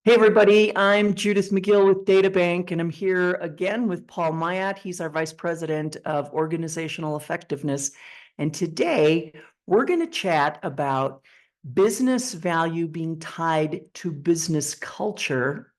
Hey everybody, I'm Judith McGill with DataBank, and I'm here again with Paul Myott. He's our Vice President of Organizational Effectiveness. And today we're going to chat about business value being tied to business culture,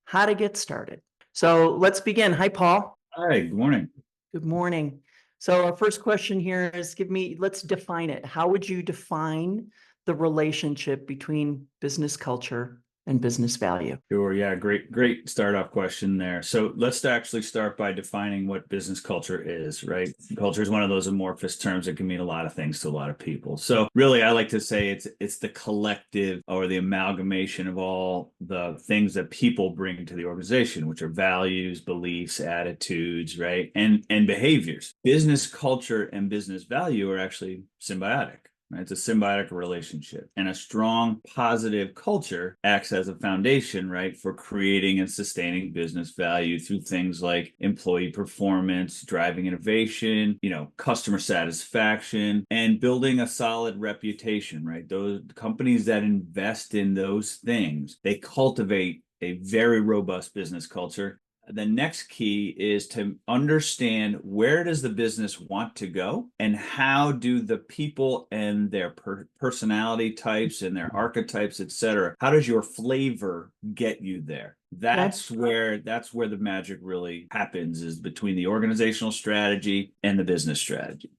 how to get started. So let's begin. Hi, Paul. Hi, good morning. Good morning. So our first question here is let's define it. How would you define the relationship between business culture and business value? Sure. Yeah, great start off question there. So let's actually start by defining what business culture is, right? Culture is one of those amorphous terms that can mean a lot of things to a lot of people. So really, I like to say it's the collective or the amalgamation of all the things that people bring to the organization, which are values, beliefs, attitudes, right? And behaviors. Business culture and business value are actually symbiotic. It's a symbiotic relationship, and a strong positive culture acts as a foundation, right, for creating and sustaining business value through things like employee performance, driving innovation, customer satisfaction, and building a solid reputation, right? Those companies that invest in those things, they cultivate a very robust business culture. The next key is to understand where does the business want to go and how do the people and their personality types and their archetypes, et cetera, how does your flavor get you there? That's where the magic really happens, is between the organizational strategy and the business strategy.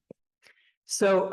So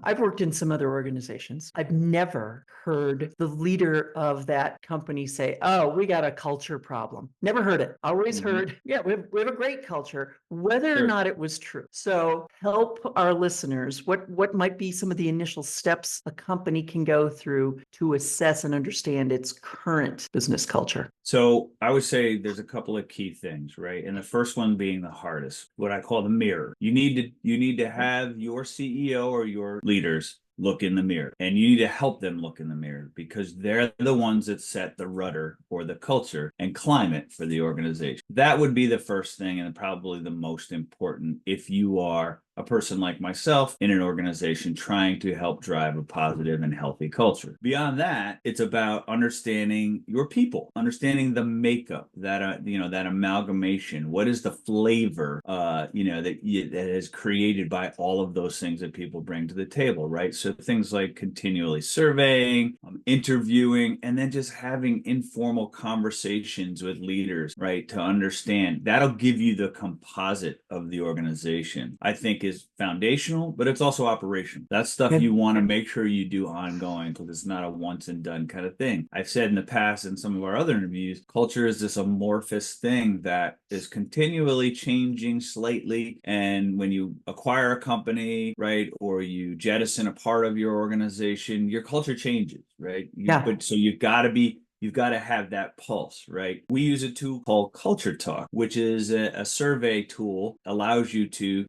I've worked in some other organizations. I've never heard the leader of that company say, "Oh, we got a culture problem." Never heard it. Always heard, "Yeah, we have a great culture," whether or Sure. not it was true. So help our listeners. What might be some of the initial steps a company can go through to assess and understand its current business culture? So I would say there's a couple of key things, right? And the first one being the hardest, what I call the mirror. You need to have your CEO or your leaders look in the mirror, and you need to help them look in the mirror, because they're the ones that set the rudder or the culture and climate for the organization. That would be the first thing, and probably the most important if you are a person like myself in an organization trying to help drive a positive and healthy culture. Beyond that, it's about understanding your people, understanding the makeup, that amalgamation. What is the flavor, that is created by all of those things that people bring to the table, right? So things like continually surveying, interviewing, and then just having informal conversations with leaders, right, to understand. That'll give you the composite of the organization. I think is foundational, but it's also operational. That's stuff you want to make sure you do ongoing, because it's not a once and done kind of thing. I've said in the past in some of our other interviews, culture is this amorphous thing that is continually changing slightly. And when you acquire a company, right, or you jettison a part of your organization, your culture changes, right? But so you've got to have that pulse, right? We use a tool called Culture Talk, which is a survey tool, allows you to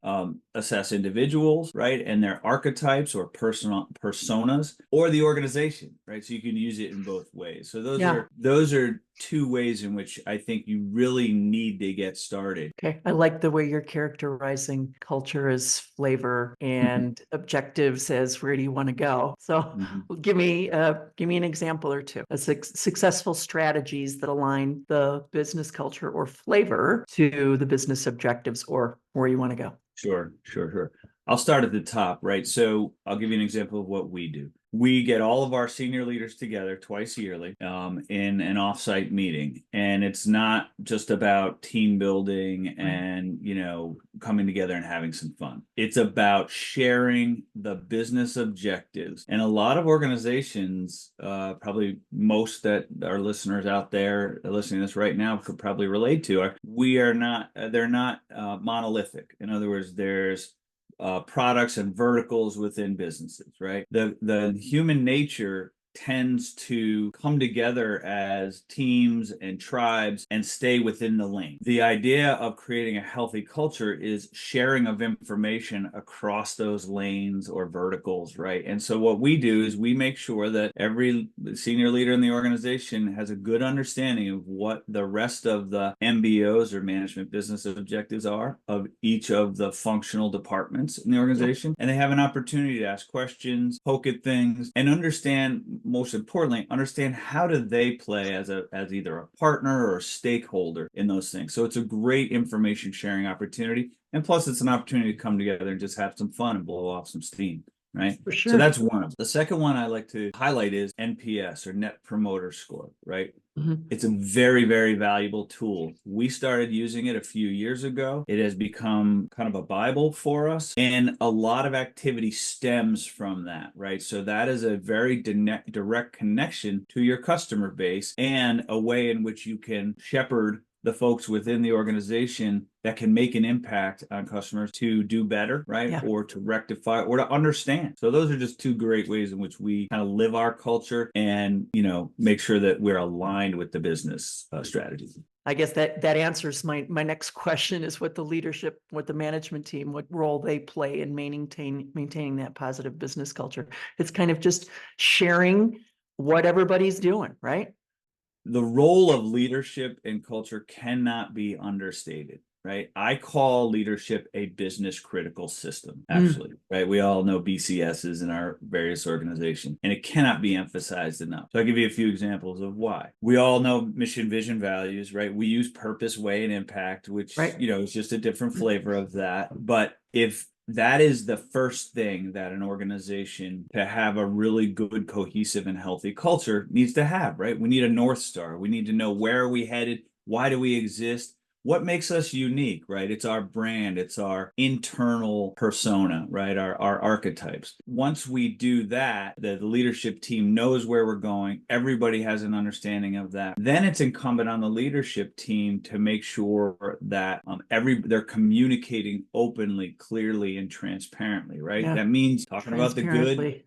assess individuals, right, and their archetypes or personas, or the organization, right? So you can use it in both ways. So those are two ways in which I think you really need to get started. Okay. I like the way you're characterizing culture as flavor and objectives as where do you want to go. So give me an example or two of successful strategies that align the business culture or flavor to the business objectives or where you want to go. Sure. I'll start at the top, right? So I'll give you an example of what we do. We get all of our senior leaders together twice yearly in an offsite meeting. And it's not just about team building and, coming together and having some fun. It's about sharing the business objectives. And a lot of organizations, probably most that our listeners out there listening to this right now could probably relate to, they're not monolithic. In other words, there's products and verticals within businesses, right? The human nature tends to come together as teams and tribes and stay within the lane. The idea of creating a healthy culture is sharing of information across those lanes or verticals, right? And so what we do is we make sure that every senior leader in the organization has a good understanding of what the rest of the MBOs or management business objectives are of each of the functional departments in the organization. And they have an opportunity to ask questions, poke at things, and understand most importantly, understand how do they play as either a partner or a stakeholder in those things. So it's a great information sharing opportunity. And plus it's an opportunity to come together and just have some fun and blow off some steam. Right. For So sure. that's one of them. The second one I like to highlight is NPS, or Net Promoter Score, right? Mhm. It's a very, very valuable tool. We started using it a few years ago. It has become kind of a Bible for us, and a lot of activity stems from that, right? So that is a very direct connection to your customer base, and a way in which you can shepherd the folks within the organization that can make an impact on customers to do better, right? Yeah. Or to rectify or to understand. So those are just two great ways in which we kind of live our culture and, make sure that we're aligned with the business strategy. I guess that answers my next question, is what the management team, what role they play in maintaining that positive business culture. It's kind of just sharing what everybody's doing, right? The role of leadership and culture cannot be understated, right? I call leadership a business critical system, actually, right? We all know BCSs in our various organizations, and it cannot be emphasized enough. So I'll give you a few examples of why. We all know mission, vision, values, right? We use purpose, way, and impact, which, Right. is just a different flavor of that. But if that is the first thing that an organization, to have a really good, cohesive, and healthy culture, needs to have, right? We need a North Star. We need to know, where are we headed? Why do we exist? What makes us unique, right? It's our brand, it's our internal persona, right? Our archetypes. Once we do that, the leadership team knows where we're going. Everybody has an understanding of that. Then it's incumbent on the leadership team to make sure that they're communicating openly, clearly, and transparently, right? Yeah. That means talking about the good.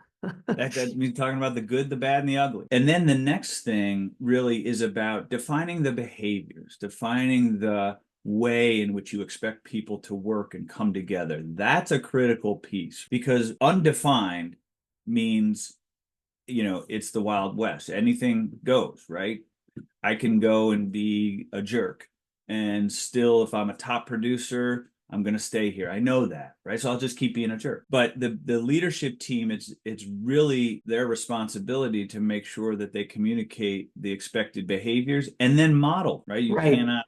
That means talking about the good, the bad, and the ugly. And then the next thing really is about defining the behaviors, defining the way in which you expect people to work and come together. That's a critical piece, because undefined means, it's the Wild West. Anything goes, right? I can go and be a jerk, and still, if I'm a top producer, I'm going to stay here. I know that, right? So I'll just keep being a jerk. But the leadership team, it's really their responsibility to make sure that they communicate the expected behaviors and then model, right? You cannot,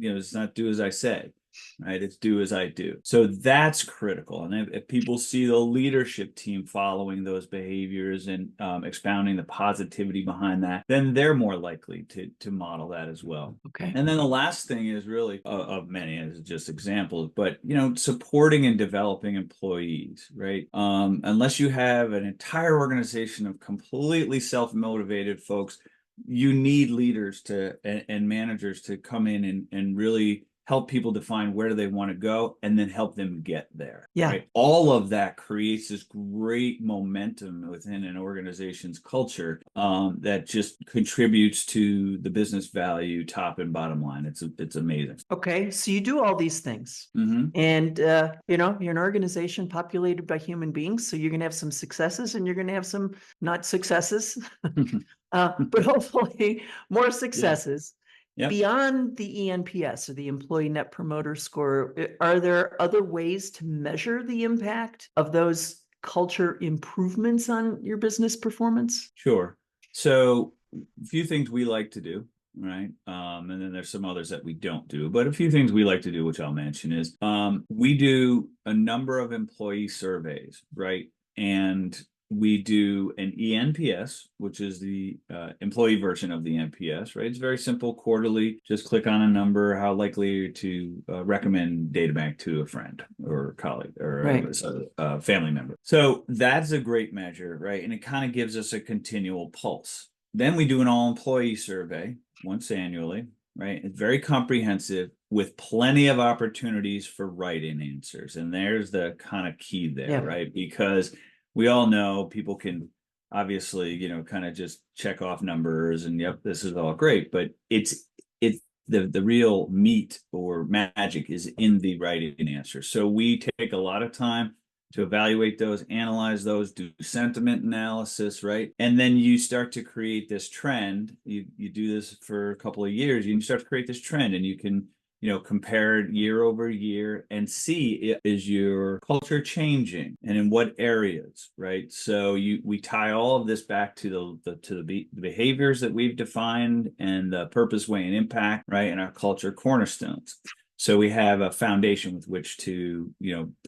it's not do as I say, right? It's do as I do. So that's critical. And if people see the leadership team following those behaviors and expounding the positivity behind that, then they're more likely to model that as well. Okay. And then the last thing is really, of many, is just examples, but supporting and developing employees, right? Unless you have an entire organization of completely self-motivated folks, you need leaders and managers to come in and really help people define where they want to go, and then help them get there. Yeah. Right? All of that creates this great momentum within an organization's culture that just contributes to the business value, top and bottom line. It's amazing. Okay, so you do all these things, and you're an organization populated by human beings, so you're going to have some successes and you're going to have some not successes, but hopefully more successes. Yep. Beyond the ENPS, or the Employee Net Promoter Score, are there other ways to measure the impact of those culture improvements on your business performance? Sure. So a few things we like to do, right? And then there's some others that we don't do, but a few things we like to do, which I'll mention, is we do a number of employee surveys, right? And we do an ENPS, which is the employee version of the NPS, right? It's very simple, quarterly. Just click on a number, how likely to recommend DataBank to a friend or a colleague or a family member. So that's a great measure, right? And it kind of gives us a continual pulse. Then we do an all-employee survey once annually, right? It's very comprehensive, with plenty of opportunities for write-in answers. And there's the kind of key there, right? Because we all know people can obviously, kind of just check off numbers and, yep, this is all great, but it's the real meat or magic is in the write-in answer. So we take a lot of time to evaluate those, analyze those, do sentiment analysis, right? And then you start to create this trend. You do this for a couple of years, you start to create this trend, and you can compare year over year and see, is your culture changing and in what areas, right? So we tie all of this back to the behaviors that we've defined and the purpose, way, and impact, right? And our culture cornerstones. So we have a foundation with which to,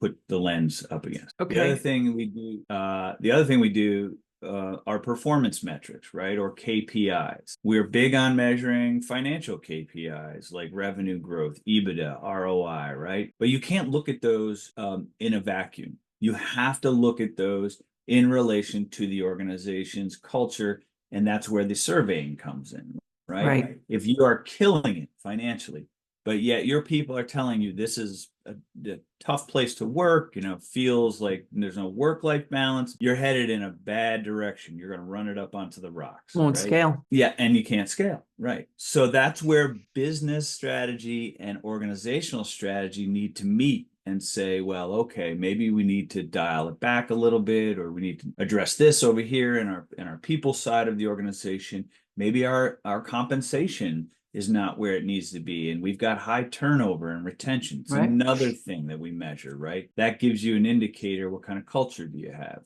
put the lens up against. Okay. The other thing we do are performance metrics, right? Or KPIs. We're big on measuring financial KPIs like revenue growth, EBITDA, ROI, right? But you can't look at those in a vacuum. You have to look at those in relation to the organization's culture, and that's where the surveying comes in, right? If you are killing it financially, but yet your people are telling you this is a tough place to work, feels like there's no work-life balance, you're headed in a bad direction. You're going to run it up onto the rocks. Won't right? Scale. Yeah, and you can't scale, right? So that's where business strategy and organizational strategy need to meet and say, well, okay, maybe we need to dial it back a little bit, or we need to address this over here in our people side of the organization. Maybe our compensation is not where it needs to be. And we've got high turnover and retention. It's another thing that we measure, right? That gives you an indicator. What kind of culture do you have?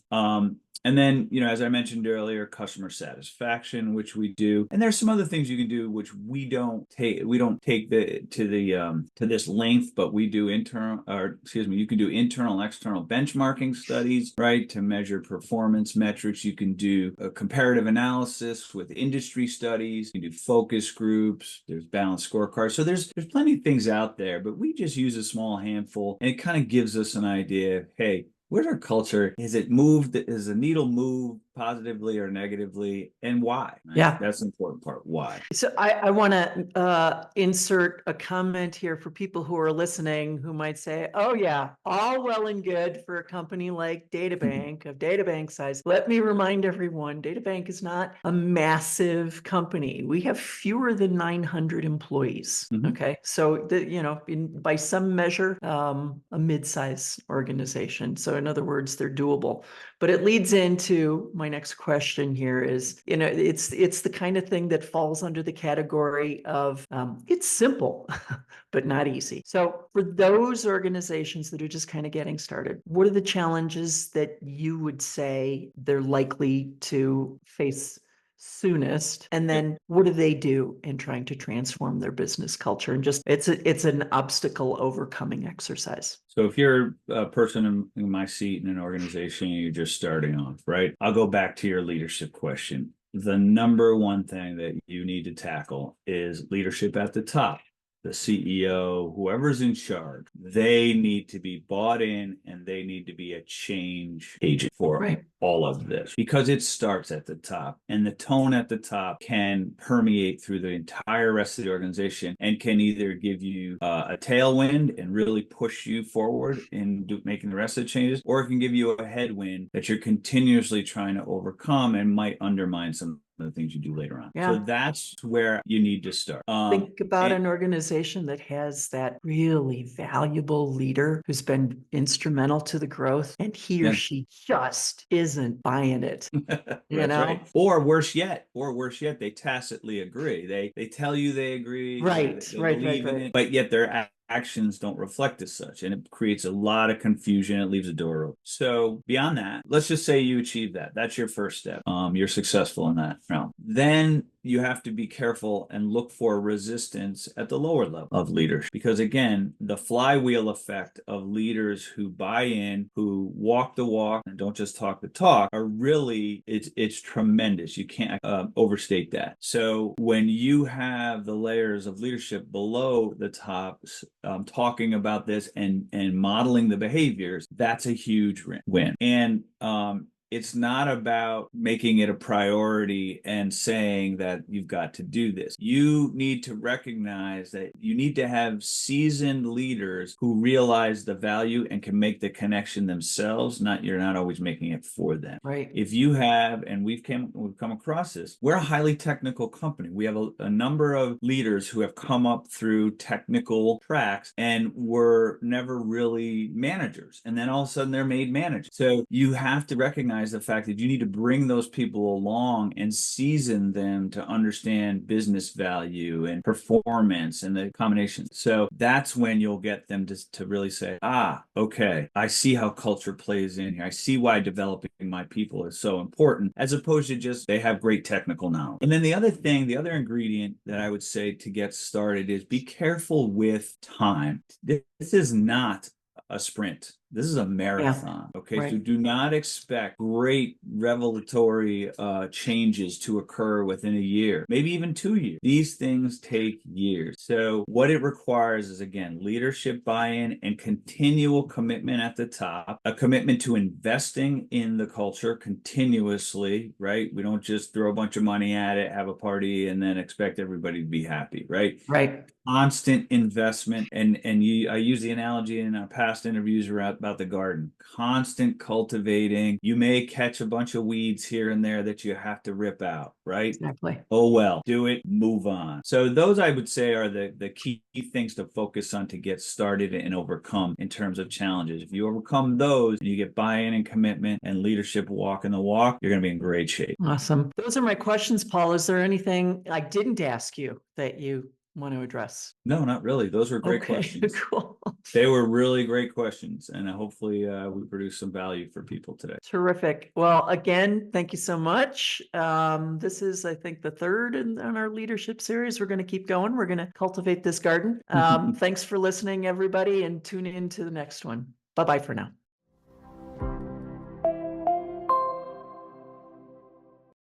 And then, as I mentioned earlier, customer satisfaction, which we do. And there's some other things you can do, which we don't take to this length, but we do you can do internal, external benchmarking studies, right? To measure performance metrics. You can do a comparative analysis with industry studies. You can do focus groups. There's balanced scorecards. So there's plenty of things out there, but we just use a small handful, and it kind of gives us an idea of, hey, where's our culture? Is the needle moved positively or negatively, and why? Right? Yeah. That's the important part. Why? So I want to insert a comment here for people who are listening who might say, oh yeah, all well and good for a company like DataBank of DataBank size. Let me remind everyone, DataBank is not a massive company. We have fewer than 900 employees. Okay. So by some measure, a mid-size organization. So in other words, they're doable. But it leads into my next question here is, it's the kind of thing that falls under the category of it's simple, but not easy. So for those organizations that are just kind of getting started, what are the challenges that you would say they're likely to face soonest? And then what do they do in trying to transform their business culture? And just it's an obstacle overcoming exercise. So if you're a person in my seat in an organization and you're just starting off, right? I'll go back to your leadership question. The number one thing that you need to tackle is leadership at the top. The CEO, whoever's in charge, they need to be bought in, and they need to be a change agent for all of this, because it starts at the top, and the tone at the top can permeate through the entire rest of the organization and can either give you a tailwind and really push you forward in making the rest of the changes, or it can give you a headwind that you're continuously trying to overcome and might undermine some the things you do later on. So that's where you need to start. Think about an organization that has that really valuable leader who's been instrumental to the growth, and he or she just isn't buying it. Right. Or worse yet, they tacitly agree. They tell you they agree. They believe in it, but yet their actions don't reflect as such, and it creates a lot of confusion. It leaves a door open. So beyond that, let's just say you achieve that. That's your first step. You're successful in that realm. Then you have to be careful and look for resistance at the lower level of leadership, because again, the flywheel effect of leaders who buy in, who walk the walk and don't just talk the talk, are really it's tremendous. You can't overstate that. So when you have the layers of leadership below the top talking about this and modeling the behaviors, that's a huge win. And it's not about making it a priority and saying that you've got to do this. You need to recognize that you need to have seasoned leaders who realize the value and can make the connection themselves. You're not always making it for them. Right. If you have, and we've come across this, we're a highly technical company. We have a number of leaders who have come up through technical tracks and were never really managers. And then all of a sudden they're made managers. So you have to recognize recognize the fact that you need to bring those people along and season them to understand business value and performance and the combination. So that's when you'll get them to really say, okay, I see how culture plays in here. I see why developing my people is so important, as opposed to just they have great technical knowledge. And then the other thing, the other ingredient that I would say to get started is be careful with time. This is not a sprint. This is a marathon. Okay. right. So do not expect great revelatory changes to occur within a year, maybe even 2 years. These things take years. So what it requires is, again, leadership buy-in and continual commitment at the top, a commitment to investing in the culture continuously, right? We don't just throw a bunch of money at it, have a party, and then expect everybody to be happy, right? Right. Constant investment, and I use the analogy in our past interviews about the garden. Constant cultivating. You may catch a bunch of weeds here and there that you have to rip out, right? Exactly. Oh well, do it, move on. So those, I would say, are the key things to focus on to get started and overcome in terms of challenges. If you overcome those and you get buy-in and commitment and leadership walking the walk, you're going to be in great shape. Awesome. Those are my questions, Paul. Is there anything I didn't ask you that you want to address? No, not really. Those were great Okay, questions. cool. They were really great questions, and hopefully we produce some value for people today. Terrific. Well, again, thank you so much. This is, I think, the third in our leadership series. We're going to keep going. We're going to cultivate this garden. Thanks for listening, everybody, and tune in to the next one. Bye-bye for now.